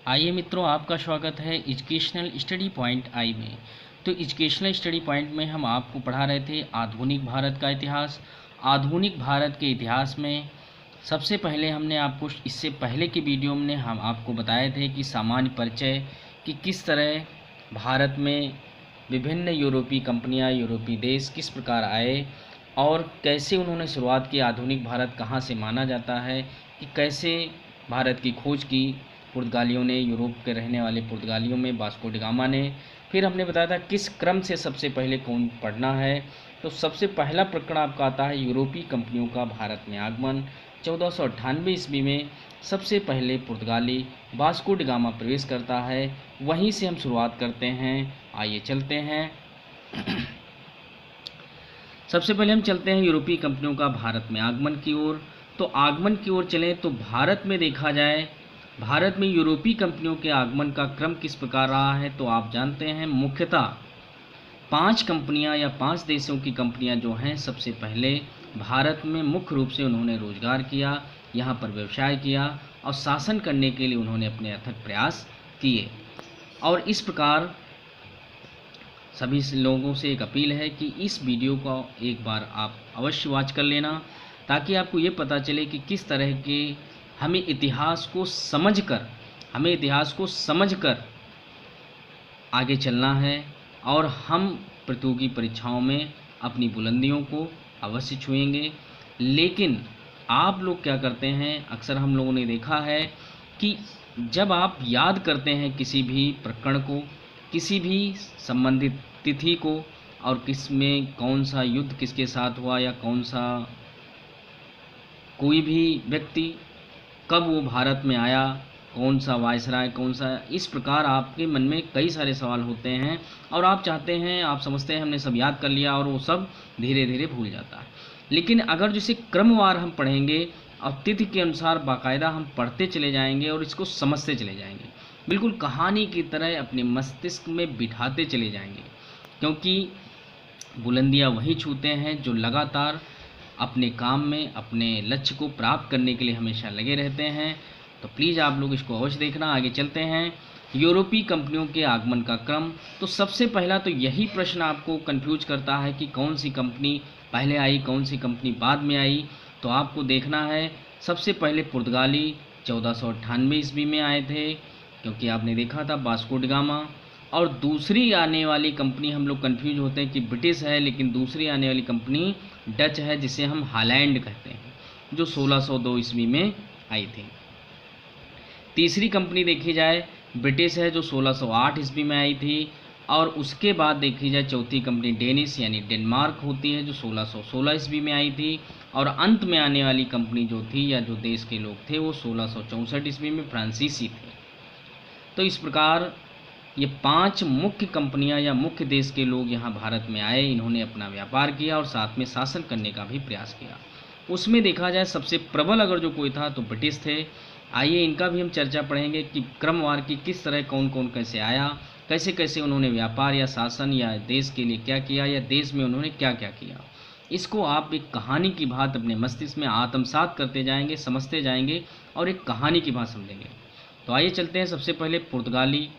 आइए मित्रों, आपका स्वागत है एजुकेशनल स्टडी पॉइंट आई में। तो एजुकेशनल स्टडी पॉइंट में हम आपको पढ़ा रहे थे आधुनिक भारत का इतिहास। आधुनिक भारत के इतिहास में सबसे पहले हमने आपको इससे पहले की वीडियो में हम आपको बताए थे कि सामान्य परिचय कि किस तरह भारत में विभिन्न यूरोपीय कंपनियां, यूरोपीय देश किस प्रकार आए और कैसे उन्होंने शुरुआत की। आधुनिक भारत कहाँ से माना जाता है कि कैसे भारत की खोज की पुर्तगालियों ने, यूरोप के रहने वाले पुर्तगालियों में वास्को डी गामा ने। फिर हमने बताया था किस क्रम से सबसे पहले कौन पढ़ना है। तो सबसे पहला प्रकरण आपका आता है यूरोपीय कंपनियों का भारत में आगमन। 1498 ईस्वी में सबसे पहले पुर्तगाली वास्को डी गामा प्रवेश करता है। वहीं से हम शुरुआत करते हैं। आइए चलते हैं। सबसे पहले हम चलते हैं यूरोपीय कंपनियों का भारत में आगमन की ओर। तो आगमन की ओर चलें तो भारत में देखा जाए, भारत में यूरोपीय कंपनियों के आगमन का क्रम किस प्रकार रहा है। तो आप जानते हैं मुख्यतः 5 कंपनियां या 5 देशों की कंपनियां जो हैं, सबसे पहले भारत में मुख्य रूप से उन्होंने रोजगार किया, यहाँ पर व्यवसाय किया और शासन करने के लिए उन्होंने अपने अथक प्रयास किए। और इस प्रकार सभी लोगों से एक अपील है कि इस वीडियो को एक बार आप अवश्य वॉच कर लेना, ताकि आपको ये पता चले कि किस तरह के हमें इतिहास को समझकर आगे चलना है और हम प्रतियोगी परीक्षाओं में अपनी बुलंदियों को अवश्य छुएंगे। लेकिन आप लोग क्या करते हैं, अक्सर हम लोगों ने देखा है कि जब आप याद करते हैं किसी भी प्रकरण को, किसी भी संबंधित तिथि को, और किस में कौन सा युद्ध किसके साथ हुआ या कौन सा कोई भी व्यक्ति कब वो भारत में आया, कौन सा वायसराय, कौन सा, इस प्रकार आपके मन में कई सारे सवाल होते हैं और आप चाहते हैं, आप समझते हैं हमने सब याद कर लिया, और वो सब धीरे धीरे भूल जाता है। लेकिन अगर जैसे क्रमवार हम पढ़ेंगे और तिथि के अनुसार बाकायदा हम पढ़ते चले जाएंगे और इसको समझते चले जाएंगे, बिल्कुल कहानी की तरह अपने मस्तिष्क में बिठाते चले जाएंगे, क्योंकि बुलंदियाँ वही छूते हैं जो लगातार अपने काम में, अपने लक्ष्य को प्राप्त करने के लिए हमेशा लगे रहते हैं। तो प्लीज़ आप लोग इसको अवश्य देखना। आगे चलते हैं। यूरोपीय कंपनियों के आगमन का क्रम। तो सबसे पहला तो यही प्रश्न आपको कंफ्यूज करता है कि कौन सी कंपनी पहले आई, कौन सी कंपनी बाद में आई। तो आपको देखना है, सबसे पहले पुर्तगाली 1498 ईस्वी में आए थे, क्योंकि आपने देखा था वास्को डी गामा। और दूसरी आने वाली कंपनी, हम लोग कंफ्यूज होते हैं कि ब्रिटिश है, लेकिन दूसरी आने वाली कंपनी डच है, जिसे हम हॉलैंड कहते हैं, जो 1602 ईस्वी में आई थी। तीसरी कंपनी देखी जाए ब्रिटिश है, जो 1608 ईस्वी में आई थी। और उसके बाद देखी जाए चौथी कंपनी डेनिश यानी डेनमार्क होती है, जो 1616 ईस्वी में आई थी। और अंत में आने वाली कंपनी जो थी या जो देश के लोग थे, वो 1664 ईस्वी में फ्रांसीसी थे। तो इस प्रकार ये 5 मुख्य कंपनियां या मुख्य देश के लोग यहाँ भारत में आए। इन्होंने अपना व्यापार किया और साथ में शासन करने का भी प्रयास किया। उसमें देखा जाए सबसे प्रबल अगर जो कोई था तो ब्रिटिश थे। आइए इनका भी हम चर्चा पढ़ेंगे कि क्रमवार की किस तरह कौन कौन कैसे आया, कैसे कैसे उन्होंने व्यापार या शासन या देश के लिए क्या किया, या देश में उन्होंने क्या क्या किया। इसको आप एक कहानी की बात अपने मस्तिष्क में आत्मसात करते जाएंगे, समझते जाएंगे और एक कहानी की बात समझेंगे। तो आइए चलते हैं। सबसे पहले पुर्तगाली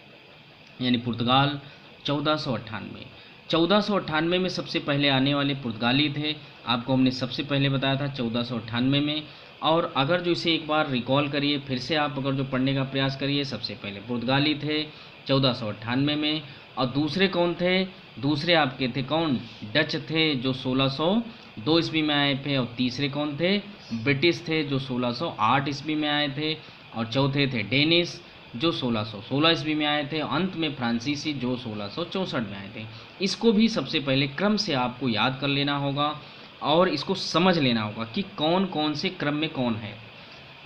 यानी पुर्तगाल 1498 में सबसे पहले आने वाले पुर्तगाली थे। आपको हमने सबसे पहले बताया था 1498 में। और अगर जो इसे एक बार रिकॉल करिए, फिर से आप अगर जो पढ़ने का प्रयास करिए, सबसे पहले पुर्तगाली थे 1498 में। और दूसरे कौन थे? दूसरे आपके थे कौन? डच थे, जो 1602 ईस्वी में आए थे। और तीसरे कौन थे? ब्रिटिश थे, जो 1608 ईस्वी में आए थे। और चौथे थे डेनिश, जो 1616 ईस्वी में आए थे। अंत में फ्रांसीसी, जो 1664 में आए थे। इसको भी सबसे पहले क्रम से आपको याद कर लेना होगा और इसको समझ लेना होगा कि कौन कौन से क्रम में कौन है।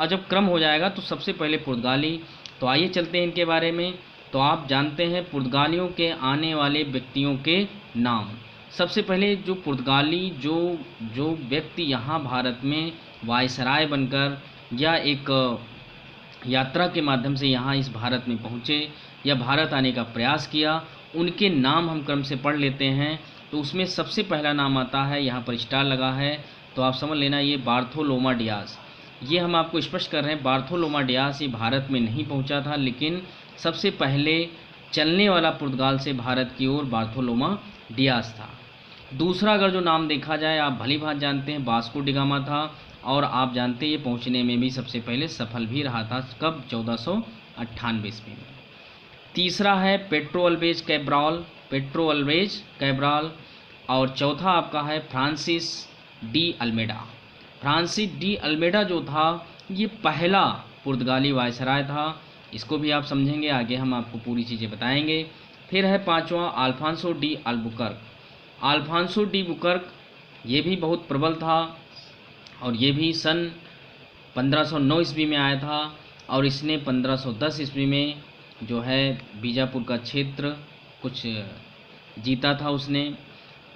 और जब क्रम हो जाएगा तो सबसे पहले पुर्तगाली। तो आइए चलते हैं इनके बारे में। तो आप जानते हैं पुर्तगालियों के आने वाले व्यक्तियों के नाम। सबसे पहले जो पुर्तगाली जो व्यक्ति यहाँ भारत में वायसराय बनकर या एक यात्रा के माध्यम से यहाँ इस भारत में पहुँचे या भारत आने का प्रयास किया, उनके नाम हम क्रम से पढ़ लेते हैं। तो उसमें सबसे पहला नाम आता है, यहाँ पर स्टार लगा है तो आप समझ लेना, ये बार्थोलोमा डियाज। ये हम आपको स्पष्ट कर रहे हैं, बार्थोलोमा डियास ये भारत में नहीं पहुंचा था, लेकिन सबसे पहले चलने वाला पुर्तगाल से भारत की ओर बार्थोलोमा डियास था। दूसरा अगर जो नाम देखा जाए, आप भली भांति जानते हैं, वास्को डी गामा था, और आप जानते हैं ये पहुंचने में भी सबसे पहले सफल भी रहा था। कब? 1498 ईस्वी में। तीसरा है पेड्रो अल्वेज कैब्राल, और चौथा आपका है Francis de Almeida. Francis de Almeida जो था ये पहला पुर्तगाली वायसराय था। इसको भी आप समझेंगे, आगे हम आपको पूरी चीज़ें बताएंगे। फिर है पांचवा Alfonso de Albuquerque. Alfonso de Albuquerque ये भी बहुत प्रबल था, और ये भी सन 1509 ईस्वी में आया था, और इसने 1510 ईस्वी में जो है बीजापुर का क्षेत्र कुछ जीता था उसने।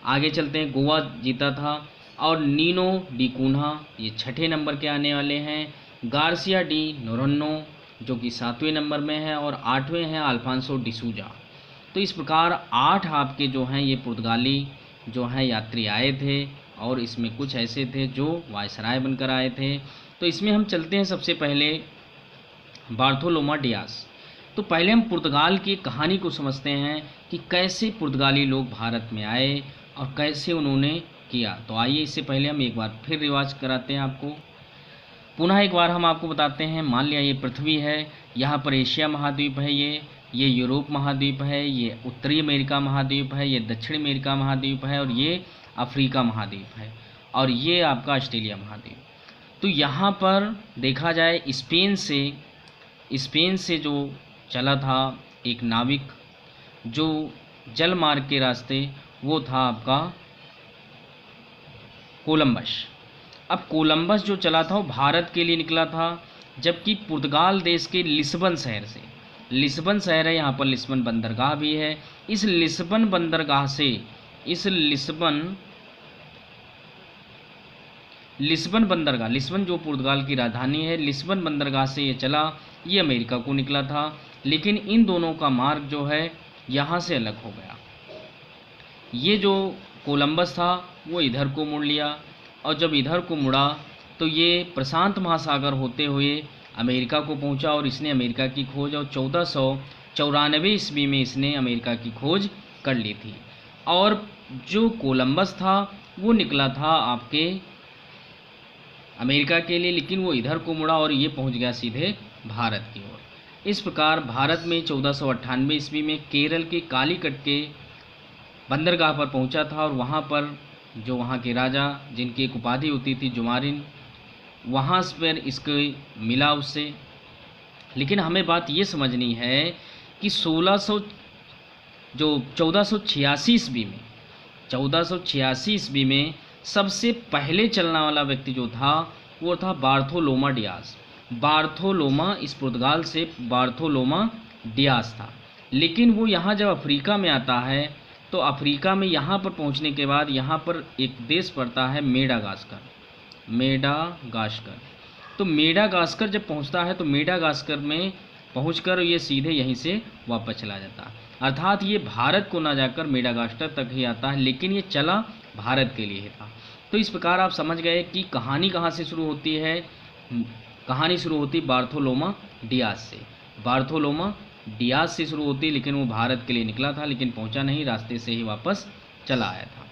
आगे चलते हैं, गोवा जीता था। और नीनो डी कून्हा ये 6ठे नंबर के आने वाले हैं। गार्सिया डी नोरन्नो जो कि 7वें नंबर में है, और 8वें हैं अल्फांसो डिसूजा। तो इस प्रकार 8 आपके जो हैं ये पुर्तगाली जो हैं यात्री आए थे, और इसमें कुछ ऐसे थे जो वायसराय बनकर आए थे। तो इसमें हम चलते हैं सबसे पहले बार्थोलोमा डियास। तो पहले हम पुर्तगाल की कहानी को समझते हैं कि कैसे पुर्तगाली लोग भारत में आए और कैसे उन्होंने किया। तो आइए, इससे पहले हम एक बार फिर रिवाज कराते हैं आपको। पुनः एक बार हम आपको बताते हैं, मान लिया ये पृथ्वी है, यहाँ पर एशिया महाद्वीप है, ये यूरोप महाद्वीप है, ये उत्तरी अमेरिका महाद्वीप है, ये दक्षिण अमेरिका महाद्वीप है, और ये अफ्रीका महाद्वीप है, और ये आपका ऑस्ट्रेलिया महाद्वीप। तो यहाँ पर देखा जाए स्पेन से जो चला था एक नाविक जो जल मार्ग के रास्ते, वो था आपका कोलंबस। अब कोलंबस जो चला था वो भारत के लिए निकला था, जबकि पुर्तगाल देश के लिस्बन शहर से, लिस्बन शहर है यहाँ पर, लिस्बन बंदरगाह भी है। इस लिस्बन बंदरगाह से, इस लिस्बन बंदरगाह, लिस्बन जो पुर्तगाल की राजधानी है, लिस्बन बंदरगाह से ये चला, ये अमेरिका को निकला था। लेकिन इन दोनों का मार्ग जो है यहाँ से अलग हो गया। ये जो कोलंबस था वो इधर को मुड़ लिया, और जब इधर को मुड़ा तो ये प्रशांत महासागर होते हुए अमेरिका को पहुंचा, और इसने अमेरिका की खोज, और 1494 ईस्वी में इसने अमेरिका की खोज कर ली थी। और जो कोलंबस था वो निकला था आपके अमेरिका के लिए, लेकिन वो इधर को मुड़ा और ये पहुंच गया सीधे भारत की ओर। इस प्रकार भारत में 1498 ईस्वी में केरल के कालीकट के बंदरगाह पर पहुंचा था, और वहाँ पर जो वहाँ के राजा, जिनकी एक उपाधि होती थी जुमारिन, वहाँ पर इसके मिला उससे। लेकिन हमें बात ये समझनी है कि 1486 ईस्वी में सबसे पहले चलने वाला व्यक्ति जो था वो था बार्थोलोमा डियास। बार्थोलोमा इस पुर्तगाल से बार्थोलोमा डियास था। लेकिन वो यहाँ जब अफ्रीका में आता है, तो अफ्रीका में यहाँ पर पहुँचने के बाद यहाँ पर एक देश पड़ता है मेडागास्कर। तो मेडागास्कर जब पहुँचता है तो मेडागास्कर में पहुँचकर ये सीधे यहीं से वापस चला जाता है, अर्थात ये भारत को ना जाकर मेडागास्कर तक ही आता है, लेकिन ये चला भारत के लिए था। तो इस प्रकार आप समझ गए कि कहानी कहाँ से शुरू होती है। कहानी शुरू होती बार्थोलोमा डियास से, बार्थोलोमा डियास से शुरू होती, लेकिन वो भारत के लिए निकला था, लेकिन पहुंचा नहीं, रास्ते से ही वापस चला आया था।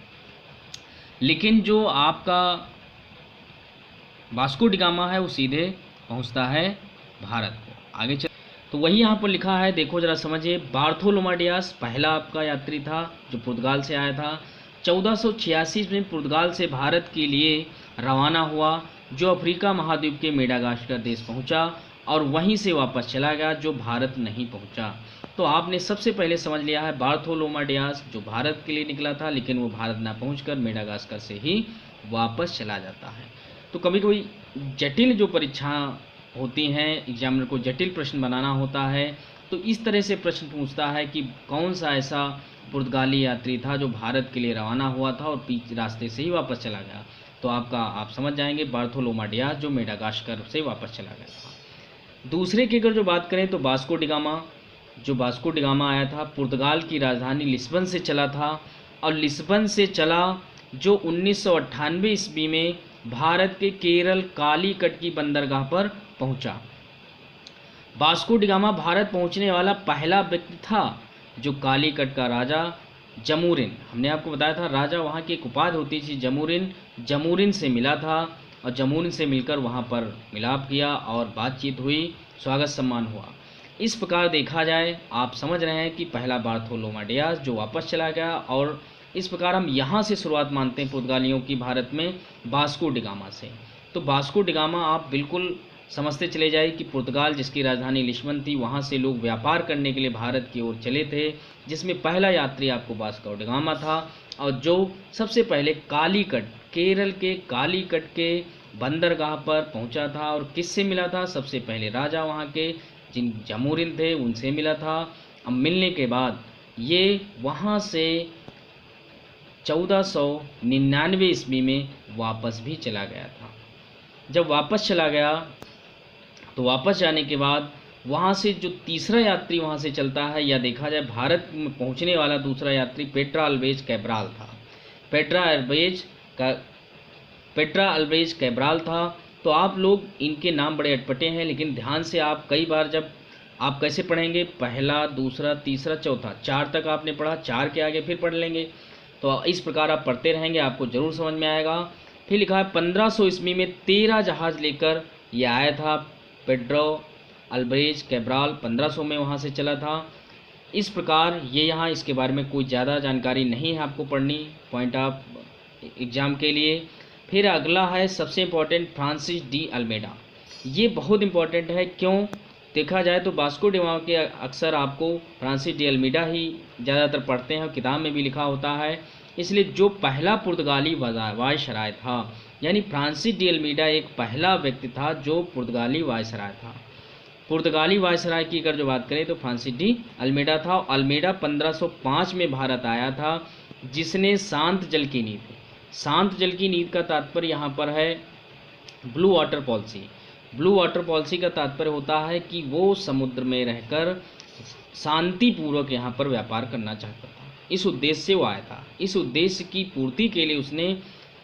लेकिन जो आपका वास्को डी गामा है वो सीधे पहुंचता है भारत को। आगे चल, तो वही यहाँ पर लिखा है, देखो जरा समझिए। बार्थोलोमा डियास पहला आपका यात्री था जो पुर्तगाल से आया था। 1486 में पुर्तगाल से भारत के लिए रवाना हुआ, जो अफ्रीका महाद्वीप के मेडागास्कर देश पहुंचा, और वहीं से वापस चला गया, जो भारत नहीं पहुंचा। तो आपने सबसे पहले समझ लिया है बार्थोलोमा डियास जो भारत के लिए निकला था, लेकिन वो भारत ना पहुंचकर मेडागास्कर से ही वापस चला जाता है। तो कभी कभी जटिल जो परीक्षा होती हैं, एग्जामिनर को जटिल प्रश्न बनाना होता है, तो इस तरह से प्रश्न पूछता है कि कौन सा ऐसा पुर्तगाली यात्री था जो भारत के लिए रवाना हुआ था और रास्ते से ही वापस चला गया। तो आप समझ जाएंगे बार्थोलोमा डियास जो मेडागास्कर से वापस चला गया था। दूसरे की अगर जो बात करें तो वास्को डी गामा, जो वास्को डी गामा आया था पुर्तगाल की राजधानी लिस्बन से चला था, और लिस्बन से चला जो 1998 ईस्वी में भारत के केरल कालीकट की बंदरगाह पर पहुंचा। वास्को डी गामा भारत पहुंचने वाला पहला व्यक्ति था जो कालीकट का राजा जमूरिन, हमने आपको बताया था राजा वहाँ की एक उपाधि होती थी जमूरिन से मिला था और जमूरिन से मिलकर वहाँ पर मिलाप किया और बातचीत हुई, स्वागत सम्मान हुआ। इस प्रकार देखा जाए आप समझ रहे हैं कि पहला बार्थोलोमा डियाज जो वापस चला गया, और इस प्रकार हम यहाँ से शुरुआत मानते हैं पुर्तगालियों की भारत में वास्को डी गामा से। तो वास्को डी गामा आप बिल्कुल समझते चले जाए कि पुर्तगाल जिसकी राजधानी लिस्बन थी, वहाँ से लोग व्यापार करने के लिए भारत की ओर चले थे, जिसमें पहला यात्री आपको वास्को डी गामा था, और जो सबसे पहले कालीकट, केरल के कालीकट के बंदरगाह पर पहुंचा था और किससे मिला था, सबसे पहले राजा वहाँ के जिन जमूरिन थे उनसे मिला था। अब मिलने के बाद ये वहाँ से 1499 ईस्वी में वापस भी चला गया था। जब वापस चला गया तो वापस जाने के बाद वहाँ से जो तीसरा यात्री वहाँ से चलता है, या देखा जाए भारत में पहुँचने वाला दूसरा यात्री पेट्रा अल्वेज कैब्राल था। पेट्रा अल्वेज कैब्राल था। तो आप लोग इनके नाम बड़े अटपटे हैं, लेकिन ध्यान से आप कई बार जब आप कैसे पढ़ेंगे, पहला दूसरा तीसरा चौथा, 4 तक आपने पढ़ा, 4 के आगे फिर पढ़ लेंगे, तो इस प्रकार आप पढ़ते रहेंगे आपको ज़रूर समझ में आएगा। फिर लिखा है 1500 ईस्वी में 13 जहाज़ लेकर ये आया था पेड्रो अल्वेज कैब्राल, 1500 में वहाँ से चला था। इस प्रकार ये यहाँ इसके बारे में कोई ज़्यादा जानकारी नहीं है आपको पढ़नी पॉइंट ऑफ एग्ज़ाम के लिए। फिर अगला है सबसे इम्पोर्टेंट फ्रांसिस डी अल्मेडा। ये बहुत इम्पोर्टेंट है, क्यों देखा जाए तो वास्को डी गामा के अक्सर आपको फ्रांसिस डी अल्मेडा ही ज़्यादातर पढ़ते हैं और किताब में भी लिखा होता है, इसलिए जो पहला पुर्तगाली वायसराय था, यानी फ्रांसिस डी अल्मेडा एक पहला व्यक्ति था जो पुर्तगाली वायसराय था। पुर्तगाली वायसराय की अगर जो बात करें तो फ्रांसिस डी अल्मेडा था। अल्मेडा 1505 में भारत आया था, जिसने शांत जल की नीति, शांत जल की नीति का तात्पर्य यहाँ पर है blue water policy. Blue water policy का तात्पर्य होता है कि वो समुद्र में रहकर शांतिपूर्वक यहाँ पर व्यापार करना चाहता था, इस उद्देश्य से वो आया था। इस उद्देश्य की पूर्ति के लिए उसने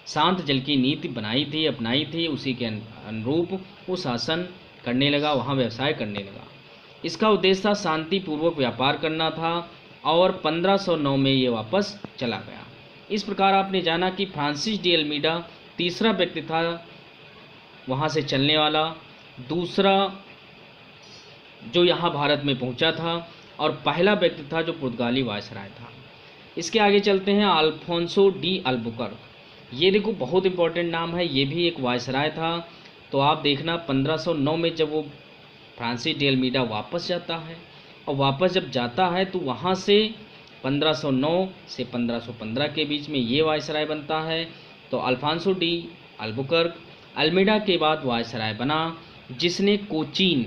शांत जल की नीति बनाई थी, अपनाई थी, उसी के अनुरूप वो शासन करने लगा, वहाँ व्यवसाय करने लगा। इसका उद्देश्य था शांतिपूर्वक व्यापार करना था, और 1509 में ये वापस चला गया। इस प्रकार आपने जाना कि फ्रांसिस डी अल्मेडा तीसरा व्यक्ति था वहाँ से चलने वाला, दूसरा जो यहाँ भारत में पहुँचा था, और पहला व्यक्ति था जो पुर्तगाली वायसराय था। इसके आगे चलते हैं अल्फोंसो डी अल्बुकर्क। ये देखो बहुत इंपॉर्टेंट नाम है, ये भी एक वायसराय था। तो आप देखना 1509 में जब वो फ्रांसिस डी अल्मेडा वापस जाता है, और वापस जब जाता है तो वहाँ से 1509 से 1515 के बीच में ये वायसराय बनता है। तो अल्फोंसो डी अल्बुकर्क अल्मेडा के बाद वायसराय बना, जिसने कोचीन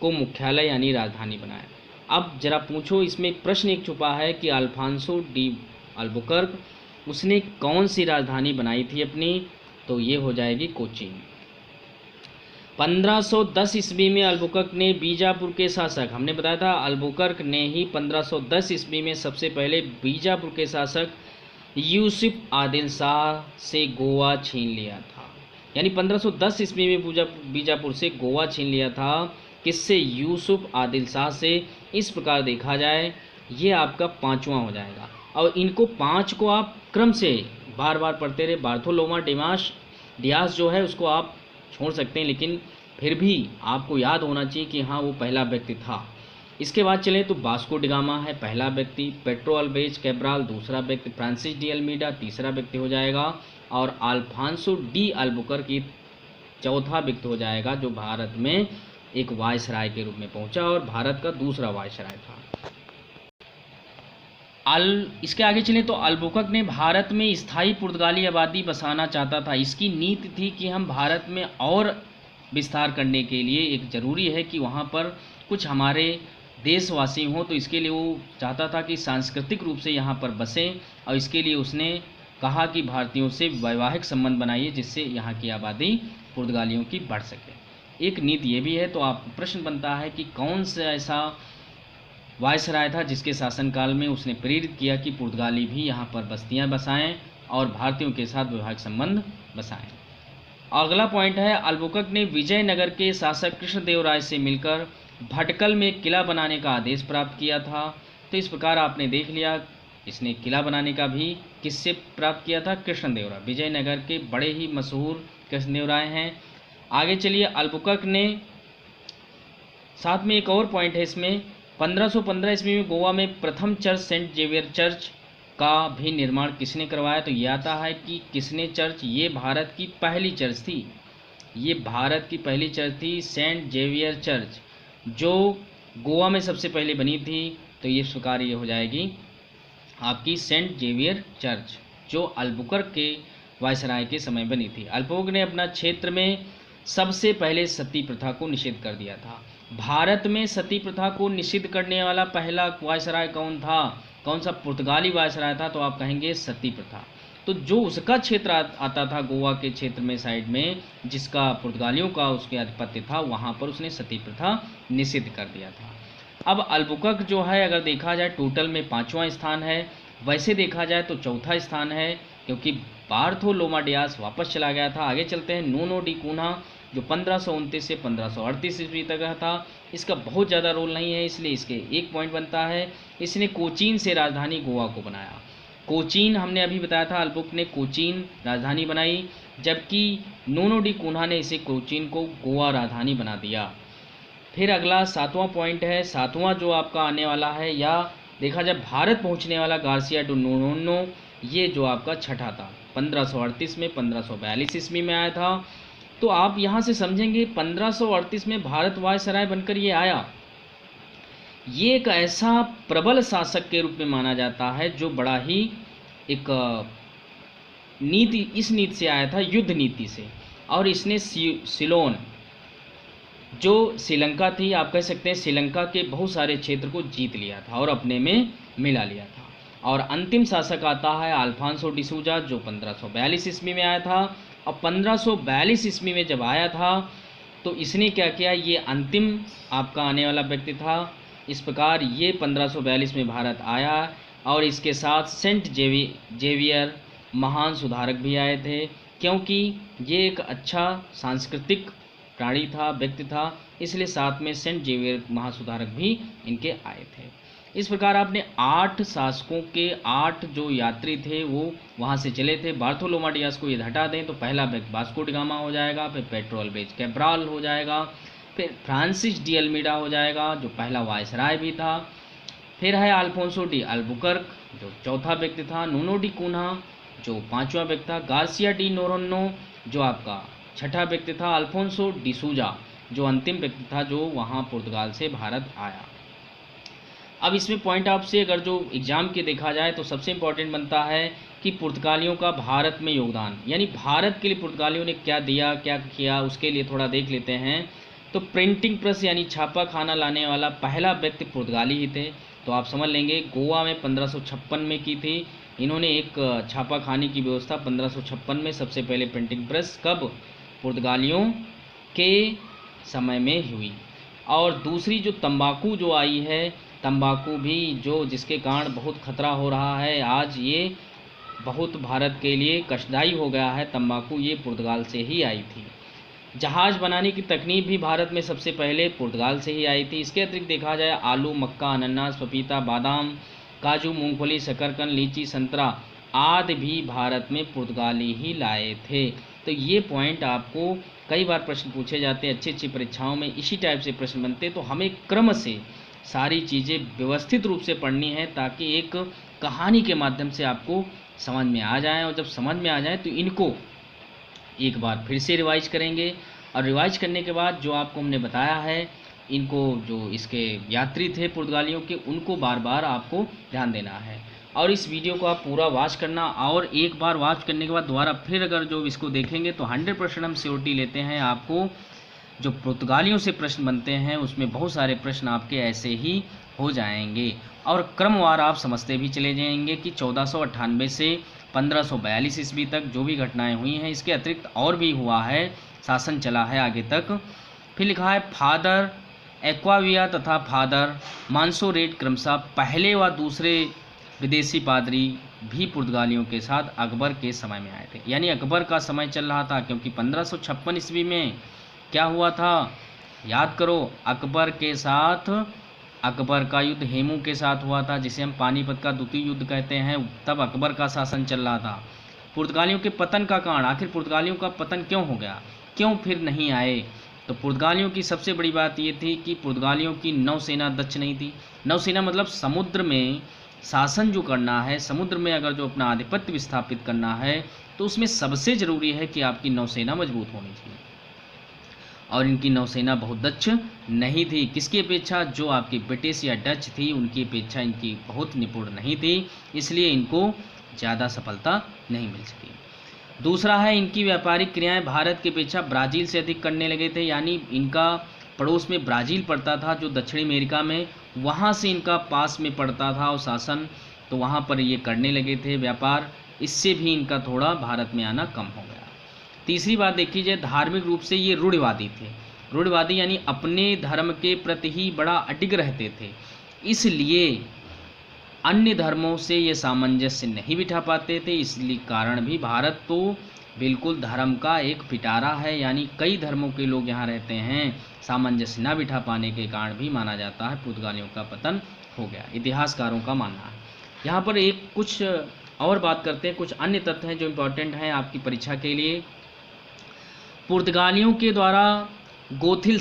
को मुख्यालय यानी राजधानी बनाया। अब जरा पूछो, इसमें प्रश्न एक छुपा है कि अल्फोंसो डी अल्बुकर्क उसने कौन सी राजधानी बनाई थी अपनी, तो ये हो जाएगी कोचीन। 1510 ईस्वी में अल्बुकर्क ने बीजापुर के शासक, हमने बताया था अल्बुकर्क ने ही 1510 ईस्वी में सबसे पहले बीजापुर के शासक यूसुफ आदिल शाह से गोवा छीन लिया था। यानी 1510 ईस्वी में बीजापुर से गोवा छीन लिया था, किससे, यूसुफ आदिल शाह से। इस प्रकार देखा जाए ये आपका 5वां हो जाएगा, और इनको 5 को आप क्रम से बार बार पढ़ते रहे। बार्थोलोमा डियाज जो है उसको आप छोड़ सकते हैं, लेकिन फिर भी आपको याद होना चाहिए कि हाँ वो पहला व्यक्ति था। इसके बाद चले तो वास्को डी गामा है पहला व्यक्ति, पेट्रो अल्वेज कैब्राल दूसरा व्यक्ति, फ्रांसिस डी अल्मेडा तीसरा व्यक्ति हो जाएगा, और अल्फोंसो डी अल्बुकर्क चौथा व्यक्ति हो जाएगा जो भारत में एक वायसराय के रूप में पहुंचा और भारत का दूसरा वायसराय था। इसके आगे चले तो अल्बुकर्क ने भारत में स्थायी पुर्तगाली आबादी बसाना चाहता था। इसकी नीति थी कि हम भारत में और विस्तार करने के लिए एक ज़रूरी है कि वहाँ पर कुछ हमारे देशवासी हों, तो इसके लिए वो चाहता था कि सांस्कृतिक रूप से यहाँ पर बसें, और इसके लिए उसने कहा कि भारतीयों से वैवाहिक संबंध बनाइए जिससे यहाँ की आबादी पुर्तगालियों की बढ़ सके। एक नीति ये भी है। तो आप प्रश्न बनता है कि कौन सा ऐसा वायसराय था जिसके शासनकाल में उसने प्रेरित किया कि पुर्तगाली भी यहाँ पर बस्तियाँ बसाएं और भारतीयों के साथ वैवाहिक संबंध बसाएं। अगला पॉइंट है, अल्बुकर्क ने विजयनगर के शासक कृष्णदेवराय से मिलकर भटकल में किला बनाने का आदेश प्राप्त किया था। तो इस प्रकार आपने देख लिया, इसने किला बनाने का भी किससे प्राप्त किया था? कृष्णदेवराय। विजयनगर के बड़े ही मशहूर कृष्णदेवराय हैं। आगे चलिए, अल्बुकर्क ने साथ में एक और पॉइंट है इसमें, 1515 ईस्वी में गोवा में प्रथम चर्च सेंट जेवियर चर्च का भी निर्माण किसने करवाया? तो ये आता है कि किसने चर्च, ये भारत की पहली चर्च थी, ये भारत की पहली चर्च थी, सेंट जेवियर चर्च, जो गोवा में सबसे पहले बनी थी। तो ये प्रकार ये हो जाएगी आपकी सेंट जेवियर चर्च, जो अल्बुकर्क के वायसराय के समय बनी थी। अल्बुकर्क ने अपना क्षेत्र में सबसे पहले सती प्रथा को निषिद्ध कर दिया था। भारत में सती प्रथा को निषिद्ध करने वाला पहला वायसराय कौन था? कौन सा पुर्तगाली वायसराय था? तो आप कहेंगे सती प्रथा। तो जो उसका क्षेत्र आता था गोवा के क्षेत्र में साइड में, जिसका पुर्तगालियों का उसके आधिपत्य था, वहाँ पर उसने सती प्रथा निषिद्ध कर दिया था। अब अल्बुकर्क जो है, अगर देखा जाए टोटल में 5वां स्थान है, वैसे देखा जाए तो 4था स्थान है, क्योंकि बार्थोलोमा डियास वापस चला गया था। आगे चलते हैं, नूनो डी कून्हा जो 1529 से 1538 ईस्वी तक का था, इसका बहुत ज़्यादा रोल नहीं है, इसलिए इसके एक पॉइंट बनता है। इसने कोचीन से राजधानी गोवा को बनाया। कोचीन हमने अभी बताया था, अल्बुकर्क ने कोचीन राजधानी बनाई, जबकि नूनो डी कून्हा ने इसे कोचीन को गोवा राजधानी बना दिया। फिर अगला 7वां पॉइंट है, 7वां जो आपका आने वाला है, या देखा जाए भारत पहुंचने वाला गार्सिया डू नोनो, ये जो आपका छठा था, 1538 में 1542 ईस्वी में आया था। तो आप यहाँ से समझेंगे 1538 में भारत वायसराय बनकर ये आया। ये एक ऐसा प्रबल शासक के रूप में माना जाता है जो बड़ा ही एक नीति, इस नीति से आया था, युद्ध नीति से, और इसने सिलोन जो श्रीलंका थी, आप कह सकते हैं श्रीलंका के बहुत सारे क्षेत्र को जीत लिया था और अपने में मिला लिया था। और अंतिम शासक आता है अल्फांसो डिसूजा, जो 1542 ईस्वी में आया था। और 1542 ईस्वी में जब आया था तो इसने क्या किया, ये अंतिम आपका आने वाला व्यक्ति था। इस प्रकार ये 1542 में भारत आया, और इसके साथ सेंट जेवियर महान सुधारक भी आए थे, क्योंकि ये एक अच्छा सांस्कृतिक प्राणी था, व्यक्ति था, इसलिए साथ में सेंट जेवियर महासुधारक भी इनके आए थे। इस प्रकार आपने 8 शासकों के 8 जो यात्री थे वो वहाँ से चले थे। बार्थोलोमा डियास को ये हटा दें तो पहला व्यक्ति वास्को डी गामा हो जाएगा, फिर पेट्रो अल्बेज कैब्राल हो जाएगा, फिर फ्रांसिस डी अल्मीडा हो जाएगा जो पहला वायसराय भी था, फिर है अल्फोंसो डी अल्बुकर्क जो चौथा व्यक्ति था, नूनो डी कून्हा जो 5वां व्यक्ति था, गार्सिया डी नोरोनो जो आपका छठा व्यक्ति था, अल्फोंसो डिसूजा जो अंतिम व्यक्ति था जो वहाँ पुर्तगाल से भारत आया। अब इसमें पॉइंट आपसे अगर जो एग्जाम के देखा जाए तो सबसे इम्पोर्टेंट बनता है कि पुर्तगालियों का भारत में योगदान, यानी भारत के लिए पुर्तगालियों ने क्या दिया, क्या किया, उसके लिए थोड़ा देख लेते हैं। तो प्रिंटिंग प्रेस यानी छापा खाना लाने वाला पहला व्यक्ति पुर्तगाली ही थे। तो आप समझ लेंगे गोवा में 1556 में की थी इन्होंने एक छापा खाने की व्यवस्था। 1556 में सबसे पहले प्रिंटिंग प्रेस कब, पुर्तगालियों के समय में हुई। और दूसरी जो तंबाकू जो आई है, तंबाकू भी जो जिसके कारण बहुत खतरा हो रहा है आज, ये बहुत भारत के लिए कष्टदायी हो गया है तंबाकू, ये पुर्तगाल से ही आई थी। जहाज़ बनाने की तकनीक भी भारत में सबसे पहले पुर्तगाल से ही आई थी। इसके अतिरिक्त देखा जाए आलू, मक्का, अनानास, पपीता, बादाम, काजू, मूंगफली, शकरकंद, लीची, संतरा आदि भी भारत में पुर्तगाली ही लाए थे। तो ये पॉइंट आपको कई बार प्रश्न पूछे जाते हैं, अच्छी अच्छी परीक्षाओं में इसी टाइप से प्रश्न बनते, तो हमें क्रम से सारी चीज़ें व्यवस्थित रूप से पढ़नी है ताकि एक कहानी के माध्यम से आपको समझ में आ जाए। और जब समझ में आ जाए तो इनको एक बार फिर से रिवाइज करेंगे, और रिवाइज करने के बाद जो आपको हमने बताया है, इनको जो इसके यात्री थे पुर्तगालियों के, उनको बार बार आपको ध्यान देना है। और इस वीडियो को आप पूरा वॉच करना, और एक बार वॉच करने के बाद दोबारा फिर अगर जो इसको देखेंगे तो 100% हम श्योरिटी लेते हैं आपको जो पुर्तगालियों से प्रश्न बनते हैं उसमें बहुत सारे प्रश्न आपके ऐसे ही हो जाएंगे। और क्रमवार आप समझते भी चले जाएंगे कि 1498 से 1542 ईस्वी तक जो भी घटनाएं हुई हैं, इसके अतिरिक्त और भी हुआ है, शासन चला है आगे तक। फिर लिखा है फादर एक्वाविया तथा फादर मांसोरेट क्रमशः पहले व दूसरे विदेशी पादरी भी पुर्तगालियों के साथ अकबर के समय में आए थे। यानी अकबर का समय चल रहा था, क्योंकि 1556 ईस्वी में क्या हुआ था, याद करो, अकबर के साथ अकबर का युद्ध हेमू के साथ हुआ था, जिसे हम पानीपत का द्वितीय युद्ध कहते हैं। तब अकबर का शासन चल रहा था। पुर्तगालियों के पतन का कारण, आखिर पुर्तगालियों का पतन क्यों हो गया, क्यों फिर नहीं आए? तो पुर्तगालियों की सबसे बड़ी बात ये थी कि पुर्तगालियों की नौसेना दक्ष नहीं थी। नौसेना मतलब समुद्र में शासन जो करना है, समुद्र में अगर जो अपना आधिपत्य विस्थापित करना है, तो उसमें सबसे ज़रूरी है कि आपकी नौसेना मजबूत होनी चाहिए। और इनकी नौसेना बहुत दक्ष नहीं थी। किसकी अपेक्षा? जो आपकी ब्रिटिश या डच थी, उनकी अपेक्षा इनकी बहुत निपुण नहीं थी, इसलिए इनको ज़्यादा सफलता नहीं मिल सकी। दूसरा है, इनकी व्यापारिक क्रियाएं भारत की अपेक्षा ब्राज़ील से अधिक करने लगे थे। यानी इनका पड़ोस में ब्राज़ील पड़ता था, जो दक्षिणी अमेरिका में, वहाँ से इनका पास में पड़ता था और शासन, तो वहाँ पर ये करने लगे थे व्यापार। इससे भी इनका थोड़ा भारत में आना कम हो गया। तीसरी बात देखी जाए, धार्मिक रूप से ये रूढ़िवादी थे। रूढ़िवादी यानी अपने धर्म के प्रति ही बड़ा अडिग रहते थे, इसलिए अन्य धर्मों से ये सामंजस्य नहीं बिठा पाते थे। इसलिए कारण भी भारत तो बिल्कुल धर्म का एक पिटारा है, यानी कई धर्मों के लोग यहाँ रहते हैं। सामंजस्य न बिठा पाने के कारण भी माना जाता है पुर्तगालियों का पतन हो गया, इतिहासकारों का मानना है। यहाँ पर एक कुछ और बात करते हैं, कुछ अन्य तथ्य हैं जो इम्पोर्टेंट हैं आपकी परीक्षा के लिए। पुर्तगालियों के द्वारा गोथिल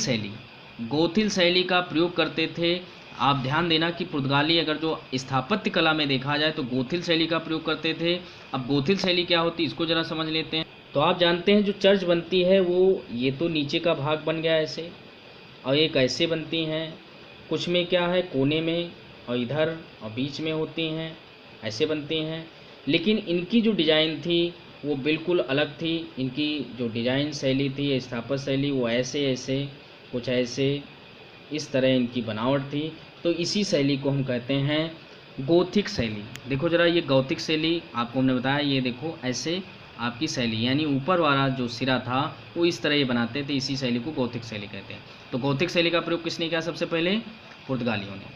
शैली का प्रयोग करते थे। आप ध्यान देना कि पुर्तगाली अगर जो स्थापत्य कला में देखा जाए तो गोथिल शैली का प्रयोग करते थे। अब गोथिल शैली क्या होती है, इसको ज़रा समझ लेते हैं। तो आप जानते हैं जो चर्च बनती है वो ये तो नीचे का भाग बन गया ऐसे, और एक ऐसे बनती हैं, कुछ में क्या है कोने में और इधर और बीच में होती हैं, ऐसे बनती हैं। लेकिन इनकी जो डिज़ाइन थी वो बिल्कुल अलग थी। इनकी जो डिज़ाइन शैली थी, स्थापत्य शैली, वो ऐसे कुछ ऐसे इस तरह इनकी बनावट थी। तो इसी शैली को हम कहते हैं गोथिक शैली। देखो ज़रा, ये गौथिक शैली आपको हमने बताया, ये देखो ऐसे आपकी शैली, यानी ऊपर वाला जो सिरा था वो इस तरह ये बनाते थे, इसी शैली को गौथिक शैली कहते हैं। तो गौथिक शैली का प्रयोग किसने किया? सबसे पहले पुर्तगालियों ने।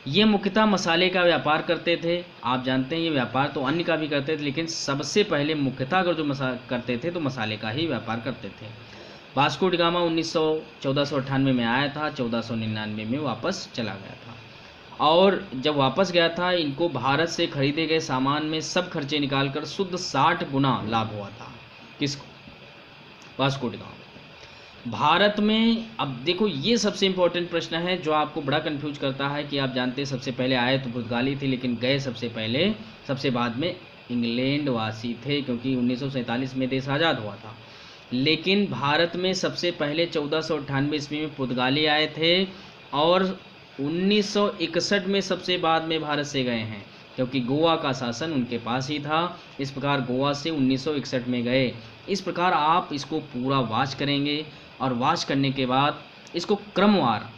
ये मुख्यतः मसाले का व्यापार करते थे। आप जानते हैं ये व्यापार तो अन्य का भी करते थे, लेकिन सबसे पहले मुख्यतः अगर जो करते थे तो मसाले का ही व्यापार करते थे। वास्को डी गामा 1498 में आया था, 1499 में वापस चला गया था। और जब वापस गया था, इनको भारत से खरीदे गए सामान में सब खर्चे निकालकर शुद्ध 60 गुना लाभ हुआ था। किसको? Vasco D gamma. भारत में अब देखो, ये सबसे इम्पोर्टेंट प्रश्न है जो आपको बड़ा कंफ्यूज करता है कि आप जानते हैं सबसे पहले आए तो पुर्तगाली थे, लेकिन गए सबसे बाद में इंग्लैंड वासी थे, क्योंकि 1947 में देश आज़ाद हुआ था। लेकिन भारत में सबसे पहले 1498 ईस्वी में पुर्तगाली आए थे और 1961 में सबसे बाद में भारत से गए हैं, क्योंकि गोवा का शासन उनके पास ही था। इस प्रकार गोवा से 1961 में गए। इस प्रकार आप इसको पूरा वॉच करेंगे और वॉच करने के बाद इसको क्रमवार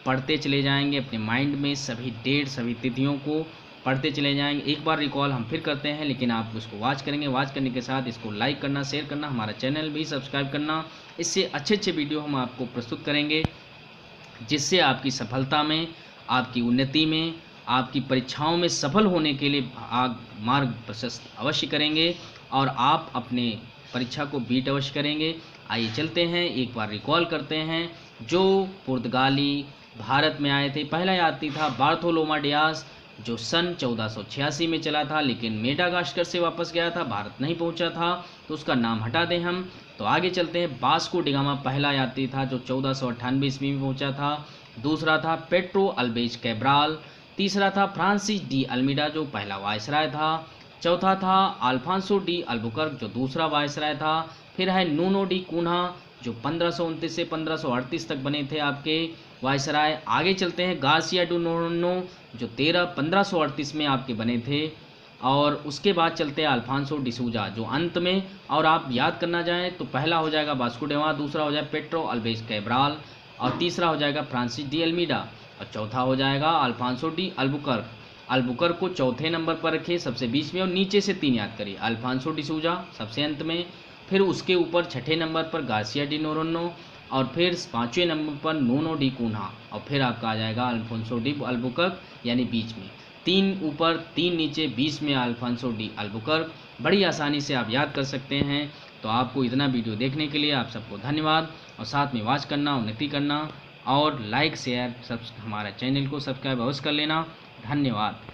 पढ़ते चले जाएंगे अपने माइंड में, सभी डेट सभी तिथियों को पढ़ते चले जाएंगे। एक बार रिकॉल हम फिर करते हैं, लेकिन आप उसको वॉच करेंगे। वॉच करने के साथ इसको लाइक करना, शेयर करना, हमारा चैनल भी सब्सक्राइब करना। इससे अच्छे वीडियो हम आपको प्रस्तुत करेंगे, जिससे आपकी सफलता में, आपकी उन्नति में, आपकी परीक्षाओं में सफल होने के लिए मार्ग प्रशस्त अवश्य करेंगे और आप अपने परीक्षा को बीट अवश्य करेंगे। आइए चलते हैं, एक बार रिकॉल करते हैं। जो पुर्तगाली भारत में आए थे, पहला यात्री था बार्थोलोमा डियास, जो सन 1486 में चला था, लेकिन मेडागास्कर से वापस गया था, भारत नहीं पहुंचा था, तो उसका नाम हटा दें हम। तो आगे चलते हैं। वास्को डी गामा पहला यात्री था जो 1498 ईस्वी में पहुंचा था। दूसरा था पेड्रो अल्बेज कैब्राल। तीसरा था फ्रांसिस डी अल्मीडा, जो पहला वायसराय था। चौथा था अल्फांसो डी अल्बुकर्क, जो दूसरा वायसराय था। फिर है नूनो डी कुन्हा, जो 1529 से 1538 तक बने थे आपके वायसराय। आगे चलते हैं गार्सिया डू नोनो, जो 1538 में आपके बने थे। और उसके बाद चलते हैं अल्फांसो डिसूजा, जो अंत में, और आप याद करना जाएं तो पहला हो जाएगा वास्को डी गामा, दूसरा हो जाएगा पेड्रो अल्बेज कैब्राल, और तीसरा हो जाएगा फ्रांसिस डी अल्मीडा, और चौथा हो जाएगा अल्फांसो डी अल्बुकर्क। अल्बुकर्क को चौथे नंबर पर रखिए, सबसे बीच में, और नीचे से 3 याद करिए। अल्फांसो डिसूजा सबसे अंत में, फिर उसके ऊपर छठे नंबर पर गार्सिया डी नोरोनो, और फिर 5वें नंबर पर नूनो डी कुन्हा, और फिर आपका आ जाएगा अल्फांसो डी अल्बुकर्क, यानी बीच में। 3 ऊपर 3 नीचे 20 में अल्फांसो डी अल्बुकर्क, बड़ी आसानी से आप याद कर सकते हैं। तो आपको इतना वीडियो देखने के लिए आप सबको धन्यवाद, और साथ में वॉच करना, उन्नति करना, और लाइक शेयर हमारा चैनल को सब्सक्राइब अवश्य कर लेना। धन्यवाद।